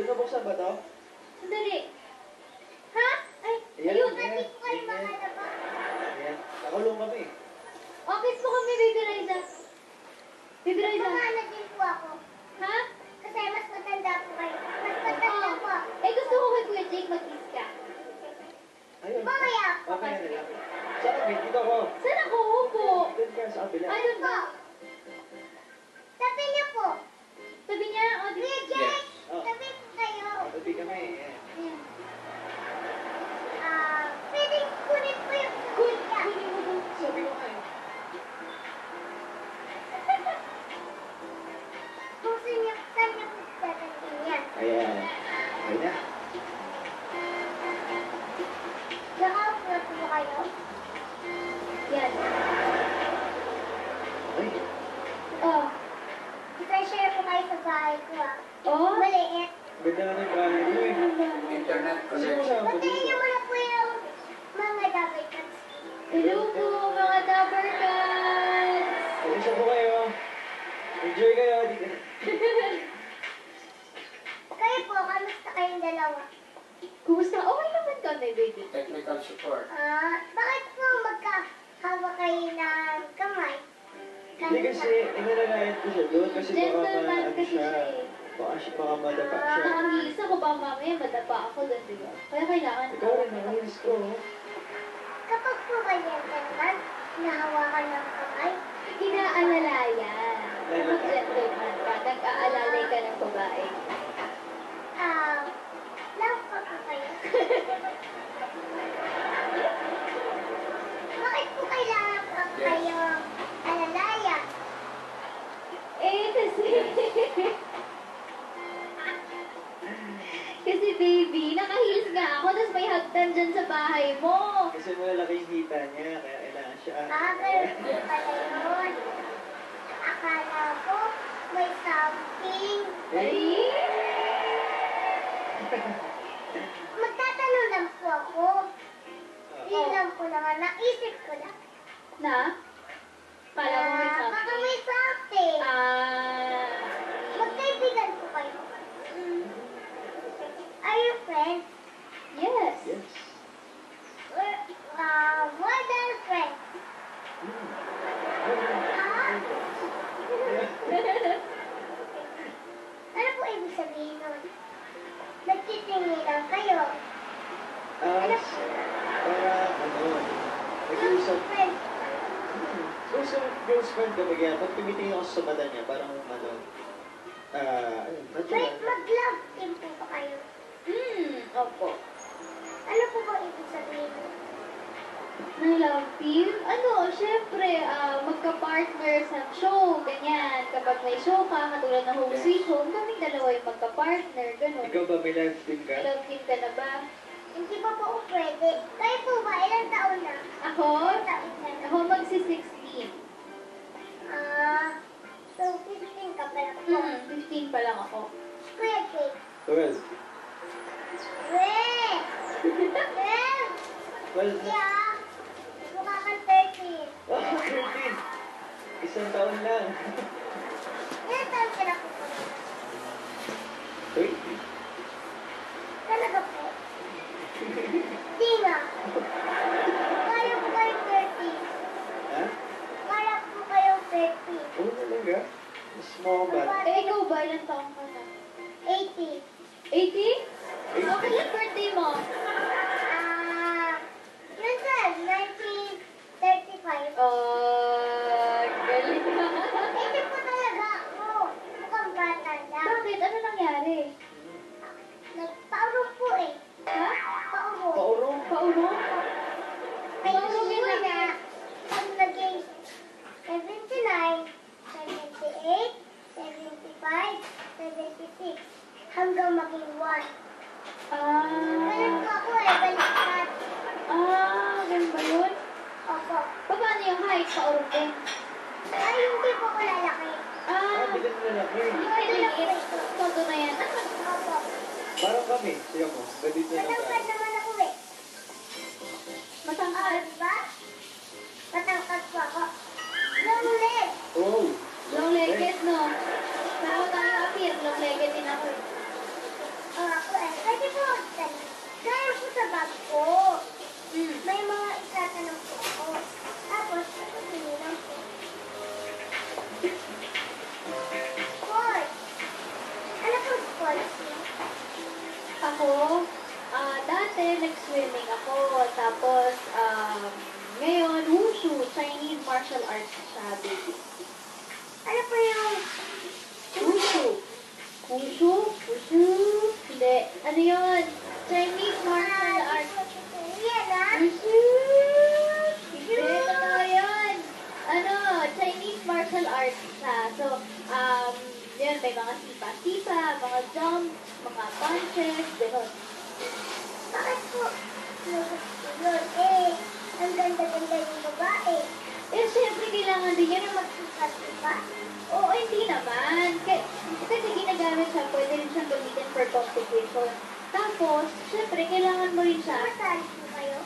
Pinabuksan ba to? Sandali. Ha? Ay, Ayan, ayun. ayan. Hindi ko kayo makataba. Ayan. Nakulong kami. Office mo kami, Baby Riza. Baby Riza. Mamana din po ako. Ha? Kasi mas matanda po kayo. Mas matanda po ako. Eh, gusto ko kay Kuya Jake mag-kiss ka. Ayun. Mamaya po Mamaya kasi. na lang. Saan kami? Dito ako. Saan ako? Upo. Doon ka sa kabila. Ayun Po. ba? Tabi niyo po. Sabi niya, o, di Kuya Jake, Oh. tabi po kayo. Tabi kami. Ayan. Ayan. Pwedeng kunin po yung kuya. Kunin mo doon. Sabi ko nga eh. Gusto niyo, saan niyo po dadalhin yan? Ayan. Ayan na. Nakaupo na po kayo? Yan. Ay. Oh. Isa-share po kayo sa bahay ko Oh? Maliit. Ganda na ng bahay mo eh. Internet Kasi mo connection. saan po Patayin niyo dito? muna po yung mga dabay cats. Hello po, mga Dapper Cats. Mag-isa po kayo. Enjoy kayo. Dito. Kayo po, kamusta kayong dalawa? Kumusta? Okay naman kami, baby. Technical support. Bakit po magkahawak kayo ng kamay? Hindi kasi inalagayan ko siya doon kasi baka Gentleman ano kasi siya. siya eh. Baka madapa siya. Nakangis ako ba mamaya, madapa ako doon, di ba? Kaya kailangan Ikaw rin, nangis ko. Kapag po ganyan gentleman, nahawakan ng kamay, Inaalalayan. Kapag gentleman ka, nag-aalalay ka ng babae. love pa po kayo. Bakit po kailangan pa kayong alalayan? Eh, kasi... kasi baby, naka-heels nga ako, tapos may hagdan dyan sa bahay mo. Kasi malalaki yung hita niya, kaya kailangan siya. Ganun po pala yun. Akala ko may something. Ay! Magtatanong lang po ako. Yun lang po naman, naisip ko lang. Na? Kala mo may Baka something. may something. Magkaibigan po kayo. Are you friends? Yes. Yes. More than friends. Ano po ibig sabihin nun? Nagtitingin lang kayo. Para ano, nag-uusap. Friends. So, close friend kami kaya pag tumitingin ako sa mata niya, parang ano, natural. Mag-love team po ba kayo? Opo. Ano po ba ibig sabihin nun? Ng love team? Ano, syempre, magka-partner sa show, ganyan. Kapag may show ka, katulad ng Home Sweet Home, kaming dalawa yung magka-partner, gano'n. Ikaw ba may live team ka? May love team ka na ba? Hindi pa po pwede. Kayo po ba? Ilang taon na? Ako? Ilang taon na? Ako magsi-16. So 15 ka pala po. 15 pa lang ako. Kuya Jake. 12. Weh! Weh! 12 na. Yeah! Mukha kang 13. Oh, 13. Isang taon lang. Ilang taon ka na po? 20. Talaga po? Di nga. Kaya po kayo 30. Ha? Kaya po kayo 30. Oo talaga. Small bat. Eh, ikaw ba? Ilang taong ka na? 80. 80? Okay, yung birthday mo? Yun sir, 1935. Galing ka. Hindi po talaga ako. Mukhang bata lang. Bakit? Ano nangyari? Nagpaurong po eh. Ha? Paurong. Paurong. Paulong? Ay, Paurong yun yun na. Pag naging 79, 78, 75, 76, hanggang maging 1. Ganun po ako eh, baliktad. Ganun ba yun? Opo. Paano yung height sa urong din? Ay, hindi po ko lalaki. Bigat na laki. Yung maliit. Todo na yan. Opo. Parang kami. Siya mo. Ganito na Matangkad tayo. naman ako eh. Matangkad. Diba? Matangkad po ako. Long leg. Oh. Long legged, no? Pero tayo appear, long legged din ako. ako, dati nag-swimming ako. Tapos, ngayon, wushu, Chinese martial arts siya, baby. Ano po yung... Wushu. Wushu? Wushu? Hindi. Ano yun? Chinese martial arts. Yan ah. Wushu? Hindi, totoo yun. Ano, Chinese martial arts siya. So, yun, may mga sipa-sipa, mga jumps, mga punches, gano'n. Bakit po? Yun eh. Ang ganda-ganda yung babae. Eh, syempre, kailangan din yan ng Magsipa-sipa. Oo, hindi naman. Kasi ginagamit siya, pwede rin siyang gamitin for competition. Tapos, syempre, kailangan mo rin siya. Masali po kayo.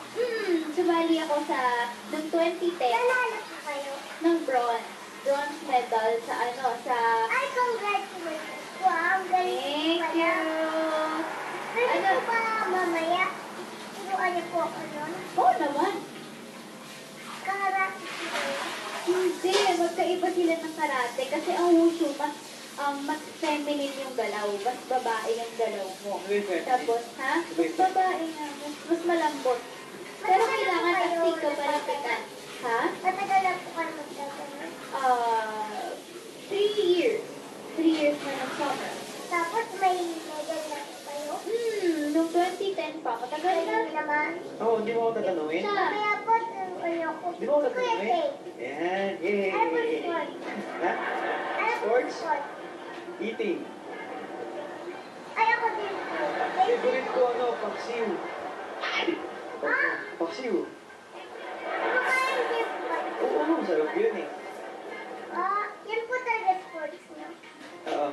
Sumali ako noong 2010, Lalala po kayo. ng bronze medal sa Ay, congratulations po. Ang galing Thank po you. pala. Pwede po ba mamaya? Turuan niyo po ako nun? Oo naman. Karate po kayo. Hindi, magkaiba sila ng karate kasi ang wushu, mas feminine yung galaw, mas babae yung galaw mo. Tapos, mas babae nga, mas malambot. Pero kailangan astig ka pa rin tingnan. Ha? Matagal na po kayo magkaganon. 3 years. 3 years na ng summer. Tapos may medal na po kayo. Noong 2010 pa, matagal na. Galing naman. Oo, hindi mo ako tatanungin. Siya. Kaya po, ano ko. Di mo ako Kuya tatanungin. Tay, Yan, yay! ano po sport? Ha? Ano po Sports? sport? Eating. Ay, ako din po. Favorite ko, paksiw. Paksiw. Ano kaya hindi po kayo? Oo, masarap yun eh. Yun po talaga sports niyo. Oo.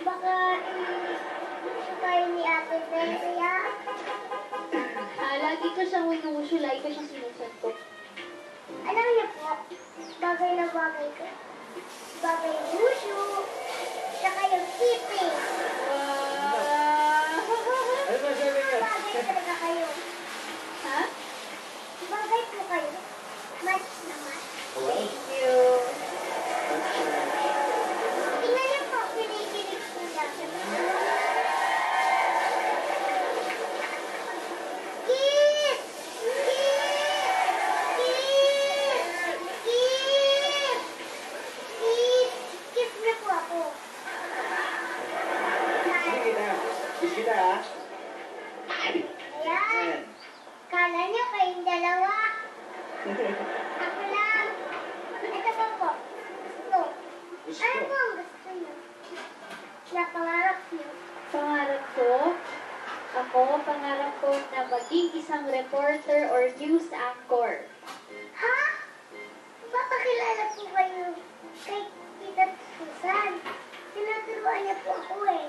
Baka gusto kayo ni Ate Bel, kaya Lagi ko siyang winushu, lagi ko siyang sinusuntok. alam niyo po, bagay na bagay ko. Bagay yung wushu, saka yung skipping. Wow! Ano ba sabi niya? Bagay talaga kayo. Ha? Bagay po kayo. Match na match. Wow. Thank you. Tingnan niyo po, kinikilig po lang. Kiss! Kiss! Kiss! Kiss! Kiss! Kiss niyo po ako. Sige na. Sige na, ha? Ayan. Yan. Kala niyo kayong dalawa. Ako lang. Ito pa po. Gusto. Gusto. Ano po ang gusto niyo? Na pangarap niyo? Pangarap ko, pangarap ko na maging isang reporter or news anchor. Ha? Papakilala po kayo kay Tita Susan. Tinuturuan niya po ako eh.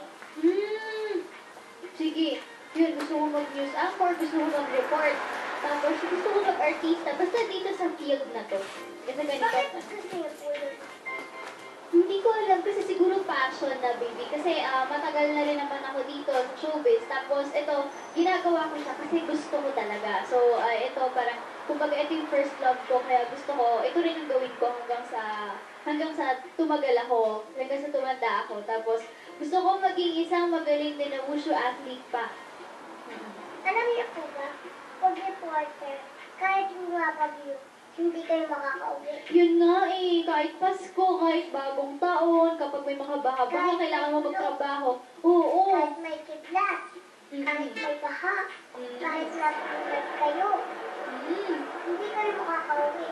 Sige, yun, gusto ko mag-news anchor, gusto ko mag-report. Tapos gusto ko mag-artista, basta dito sa field na to. Kasi ganito. Bakit gusto niyo po yun? Hindi ko alam kasi siguro passion na, baby. Kasi matagal na rin naman ako dito sa showbiz. Tapos ito, ginagawa ko siya kasi gusto ko talaga. So ito parang, kumbaga ito yung first love ko. Kaya gusto ko, ito rin ang gawin ko hanggang sa tumagal ako, hanggang sa tumanda ako. Tapos gusto ko maging isang magaling din na wushu athlete pa. Alam niyo po ba? Pag reporter, kahit yung mapag-view, hindi kayo makakauwi. Yun nga eh, kahit Pasko, kahit bagong taon, kapag may mga baha-baha, kailangan mo magtrabaho. Oo. Kahit may kidlat, kahit may baha, kahit natulad kayo, hindi kayo makakauwi.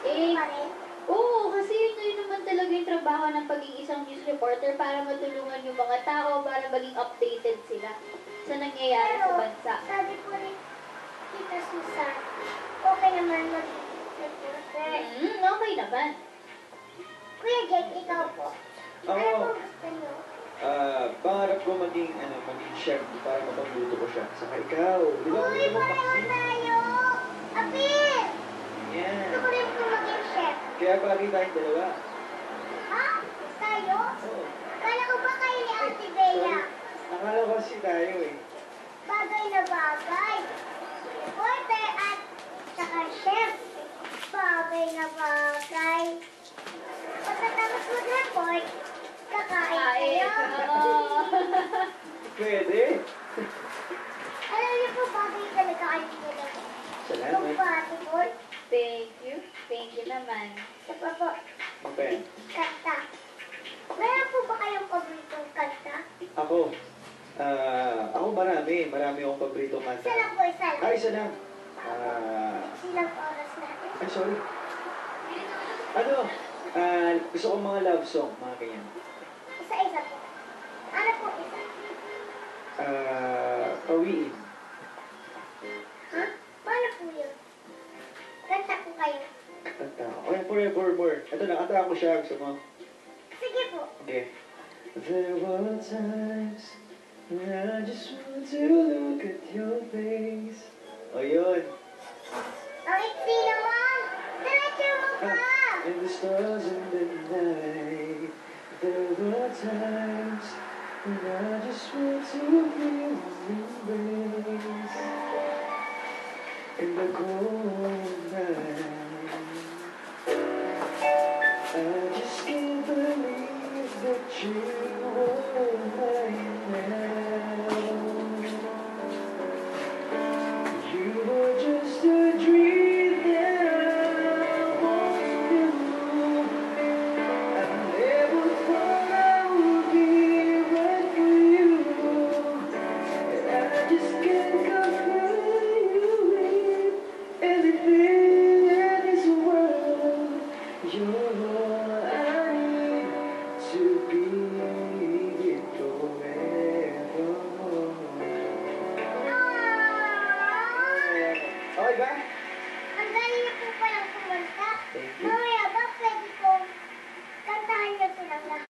Eh, Pa rin. oo, kasi yun naman talaga yung trabaho ng pagiging isang news reporter para matulungan yung mga tao, para maging updated sila sa nangyayari sa bansa. Sabi ko rin, Tita Susan, okay naman mag-reporter. Okay naman. Kuya Jake, ikaw po. Ano Ako, po gusto niyo? pangarap ko maging chef para mapagluto ko siya. Saka ikaw, di ba Uy, gusto mo pareho paksiw? tayo! Apir! Yan. Gusto ko rin po maging chef. Kaya palagi tayong dalawa. Ha? Tayo? Oo. Kala ko ba kayo ni Ate Bea? Akala ko kasi tayo eh. Bagay na bagay. Reporter at saka chef. Bagay na bagay. Pagkatapos mag-report, kakain kayo. Oo. Pwede. Alam niyo po, bagay talaga kayo nila. Salamat. Compatible. Thank you. Thank you naman. Isa pa po, Okay. kanta. Meron po ba kayong paboritong kanta? Ako marami. Marami akong paboritong Isa kanta. lang po, isa lang. Ay, isa lang. Silang oras natin. Ay, sorry. Ano? Gusto ko mga love song, mga ganyan. Isa-isa po. Ano po isa? Pawiin. Ha? Paano po yun? Kanta po kayo. Kanta. Okay, forevermore. Ito, nakanta ko siya. Gusto mo? Sige po. Okay. There were times when I just want to look at your face. O yun. Ang iksi naman! Diretso mo pa! And the stars in the night. There were times when I just want to feel your embrace. In the cold night, I just can't believe that you